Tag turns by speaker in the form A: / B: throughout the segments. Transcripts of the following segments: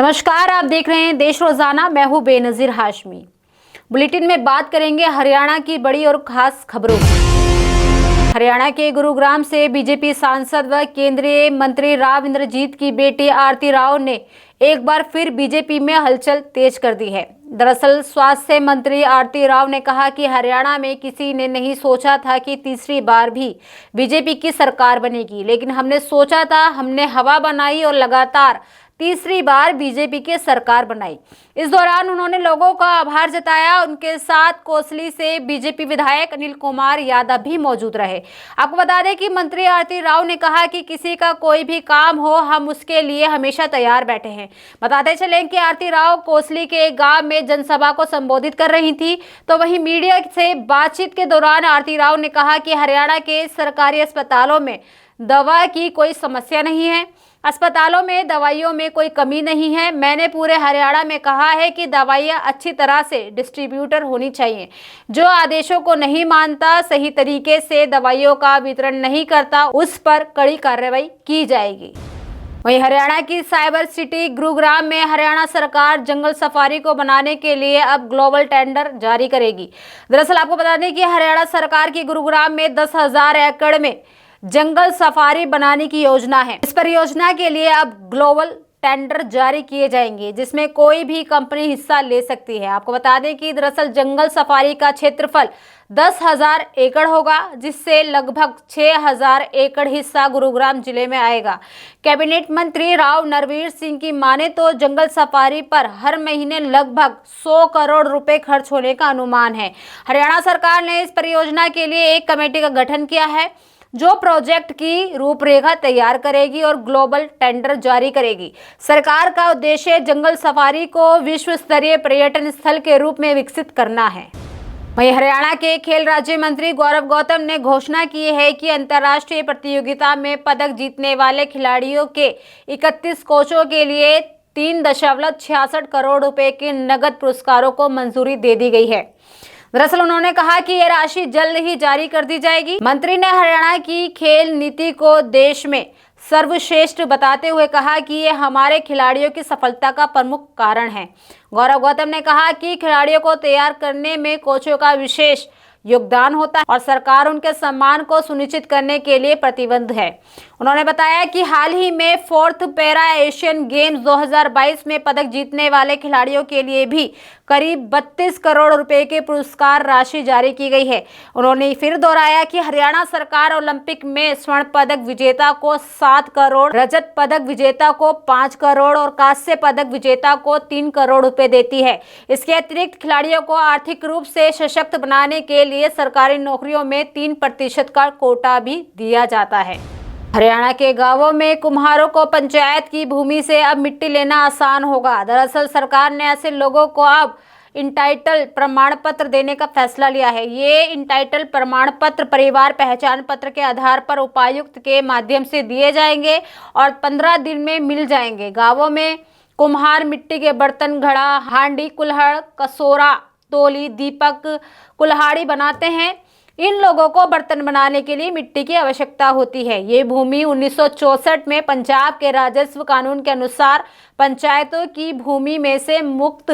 A: नमस्कार, आप देख रहे हैं देश रोजाना। मैं हूं बेनजीर हाशमी। बुलेटिन में बात करेंगे हरियाणा की बड़ी और खास खबरों की। हरियाणा के गुरुग्राम से बीजेपी सांसद व केंद्रीय मंत्री राव इंद्रजीत की बेटी आरती राव ने एक बार फिर बीजेपी में हलचल तेज कर दी है। दरअसल स्वास्थ्य मंत्री आरती राव ने कहा कि हरियाणा में किसी ने नहीं सोचा था कि तीसरी बार भी बीजेपी की सरकार बनेगी, लेकिन हमने सोचा था, हमने हवा बनाई और लगातार तीसरी बार बीजेपी की सरकार बनाई। इस दौरान उन्होंने लोगों का आभार जताया। उनके साथ कोसली से बीजेपी विधायक अनिल कुमार यादव भी मौजूद रहे। आपको बता दें कि मंत्री आरती राव ने कहा कि किसी का कोई भी काम हो, हम उसके लिए हमेशा तैयार बैठे हैं। बताते चलें कि आरती राव कोसली के एक गांव में जनसभा को संबोधित कर रही थी, तो वहीं मीडिया से बातचीत के दौरान आरती राव ने कहा कि हरियाणा के सरकारी अस्पतालों में दवा की कोई समस्या नहीं है, अस्पतालों में दवाइयों में कोई कमी नहीं है। मैंने पूरे हरियाणा में कहा है कि दवाइयां अच्छी तरह से डिस्ट्रीब्यूटर होनी चाहिए। जो आदेशों को नहीं मानता, सही तरीके से दवाइयों का वितरण नहीं करता, उस पर कड़ी कार्रवाई की जाएगी। वहीं हरियाणा की साइबर सिटी गुरुग्राम में हरियाणा सरकार जंगल सफारी को बनाने के लिए अब ग्लोबल टेंडर जारी करेगी। दरअसल आपको बता दें कि हरियाणा सरकार की गुरुग्राम में 10,000 एकड़ में जंगल सफारी बनाने की योजना है। इस परियोजना के लिए अब ग्लोबल टेंडर जारी किए जाएंगे, जिसमें कोई भी कंपनी हिस्सा ले सकती है। आपको बता दें कि दरअसल जंगल सफारी का क्षेत्रफल 10,000 एकड़ होगा, जिससे लगभग 6,000 एकड़ हिस्सा गुरुग्राम जिले में आएगा। कैबिनेट मंत्री राव नरवीर सिंह की माने तो जंगल सफारी पर हर महीने लगभग 100 करोड़ रुपए खर्च होने का अनुमान है। हरियाणा सरकार ने इस परियोजना के लिए एक कमेटी का गठन किया है, जो प्रोजेक्ट की रूपरेखा तैयार करेगी और ग्लोबल टेंडर जारी करेगी। सरकार का उद्देश्य जंगल सफारी को विश्व स्तरीय पर्यटन स्थल के रूप में विकसित करना है। वहीं हरियाणा के खेल राज्य मंत्री गौरव गौतम ने घोषणा की है कि अंतर्राष्ट्रीय प्रतियोगिता में पदक जीतने वाले खिलाड़ियों के 31 कोचों के लिए 3.66 करोड़ रुपए के नगद पुरस्कारों को मंजूरी दे दी गई है। दरअसल उन्होंने कहा कि यह राशि जल्द ही जारी कर दी जाएगी। मंत्री ने हरियाणा की खेल नीति को देश में सर्वश्रेष्ठ बताते हुए कहा कि ये हमारे खिलाड़ियों की सफलता का प्रमुख कारण है। गौरव गौतम ने कहा कि खिलाड़ियों को तैयार करने में कोचों का विशेष योगदान होता है और सरकार उनके सम्मान को सुनिश्चित करने के लिए प्रतिबद्ध है। उन्होंने बताया कि हाल ही में 4th पैरा एशियन गेम्स 2022 में पदक जीतने वाले खिलाड़ियों के लिए भी करीब 32 करोड़ रुपए के पुरस्कार राशि जारी की गई है। उन्होंने फिर दोहराया कि हरियाणा सरकार ओलंपिक में स्वर्ण पदक विजेता को 7 करोड़, रजत पदक विजेता को 5 करोड़ और कांस्य पदक विजेता को 3 करोड़ रुपए देती है। इसके अतिरिक्त खिलाड़ियों को आर्थिक रूप से सशक्त बनाने के लिए सरकारी नौकरियों में 3% का कोटा भी दिया जाता है। हरियाणा के गांवों में कुम्हारों को पंचायत की भूमि से अब मिट्टी लेना आसान होगा। दरअसल सरकार ने ऐसे लोगों को अब इंटाइटल प्रमाण पत्र देने का फैसला लिया है। ये इंटाइटल प्रमाण पत्र परिवार पहचान पत्र के आधार पर उपायुक्त के माध्यम से दिए जाएंगे और 15 दिन में मिल जाएंगे। गांवों में कुम्हार मिट्टी के बर्तन, घड़ा, हांडी, कुल्हड़, कसोरा, तोली, दीपक, कुल्हाड़ी बनाते हैं। इन लोगों को बर्तन बनाने के लिए मिट्टी की आवश्यकता होती है। ये भूमि 1964 में पंजाब के राजस्व कानून के अनुसार पंचायतों की भूमि में से मुक्त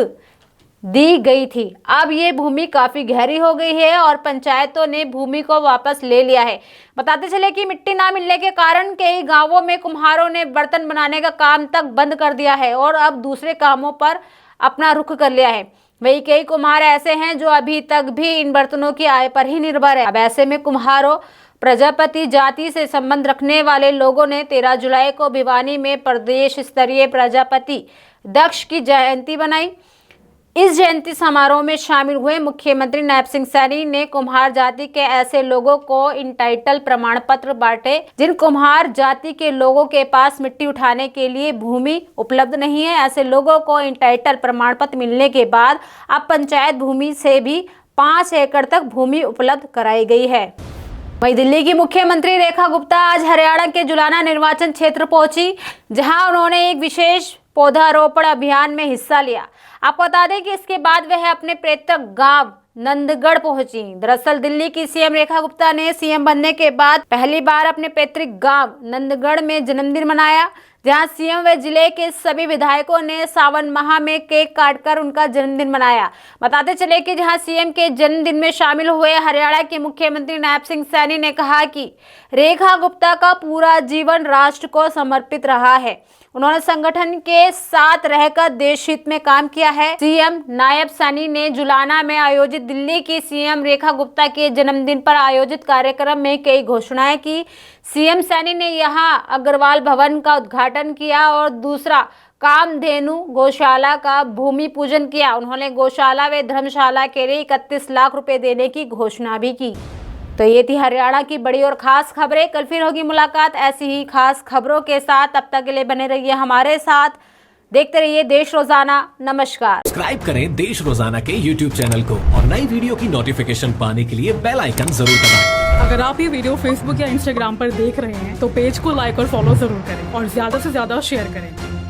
A: दी गई थी। अब ये भूमि काफी गहरी हो गई है और पंचायतों ने भूमि को वापस ले लिया है। बताते चले कि मिट्टी ना मिलने के कारण कई गांवों में कुम्हारों ने बर्तन बनाने का काम तक बंद कर दिया है और अब दूसरे कामों पर अपना रुख कर लिया है। वही कई कुम्हार ऐसे हैं जो अभी तक भी इन बर्तनों की आय पर ही निर्भर है। अब ऐसे में कुम्हारों प्रजापति जाति से संबंध रखने वाले लोगों ने 13 जुलाई को भिवानी में प्रदेश स्तरीय प्रजापति दक्ष की जयंती बनाई। इस जयंती समारोह में शामिल हुए मुख्यमंत्री नायब सिंह सैनी ने कुम्हार जाति के ऐसे लोगों को इंटाइटल प्रमाण पत्र बांटे जिन कुम्हार जाति के लोगों के पास मिट्टी उठाने के लिए भूमि उपलब्ध नहीं है। ऐसे लोगों को इंटाइटल प्रमाण पत्र मिलने के बाद अब पंचायत भूमि से भी 5 एकड़ तक भूमि उपलब्ध कराई गई है। वहीं दिल्ली की मुख्यमंत्री रेखा गुप्ता आज हरियाणा के जुलाना निर्वाचन क्षेत्र पहुंची, जहां उन्होंने एक विशेष पौधारोपण अभियान में हिस्सा लिया। आपको बता दें कि इसके बाद वह अपने पैतृक गांव नंदगढ़ पहुंची। दरअसल दिल्ली की सीएम रेखा गुप्ता ने सीएम बनने के बाद पहली बार अपने पैतृक गांव नंदगढ़ में जन्मदिन मनाया, जहां सीएम व जिले के सभी विधायकों ने सावन माह में केक काटकर उनका जन्मदिन मनाया। बताते चले कि जहां सीएम के जन्मदिन में शामिल हुए हरियाणा के मुख्यमंत्री नायब सिंह सैनी ने कहा कि रेखा गुप्ता का पूरा जीवन राष्ट्र को समर्पित रहा है। उन्होंने संगठन के साथ रहकर देश हित में काम किया है। सीएम नायब सैनी ने जुलाना में आयोजित दिल्ली की सीएम रेखा गुप्ता के जन्मदिन पर आयोजित कार्यक्रम में कई घोषणाएं की। सीएम सैनी ने यहां अग्रवाल भवन का उद्घाटन किया और दूसरा कामधेनु गौशाला का भूमि पूजन किया। उन्होंने गौशाला व धर्मशाला के लिए 31 लाख रुपए देने की घोषणा भी की। तो ये थी हरियाणा की बड़ी और खास खबरें। कल फिर होगी मुलाकात ऐसी ही खास खबरों के साथ। तब तक के लिए बने रहिए हमारे साथ, देखते रहिए देश रोजाना। नमस्कार।
B: सब्सक्राइब करें देश रोजाना के YouTube चैनल को और नई वीडियो की नोटिफिकेशन पाने के लिए बेल आइकन जरूर दबाएं।
C: अगर आप ये वीडियो Facebook या Instagram पर देख रहे हैं तो पेज को लाइक और फॉलो जरूर करें और ज्यादा से ज्यादा शेयर करें।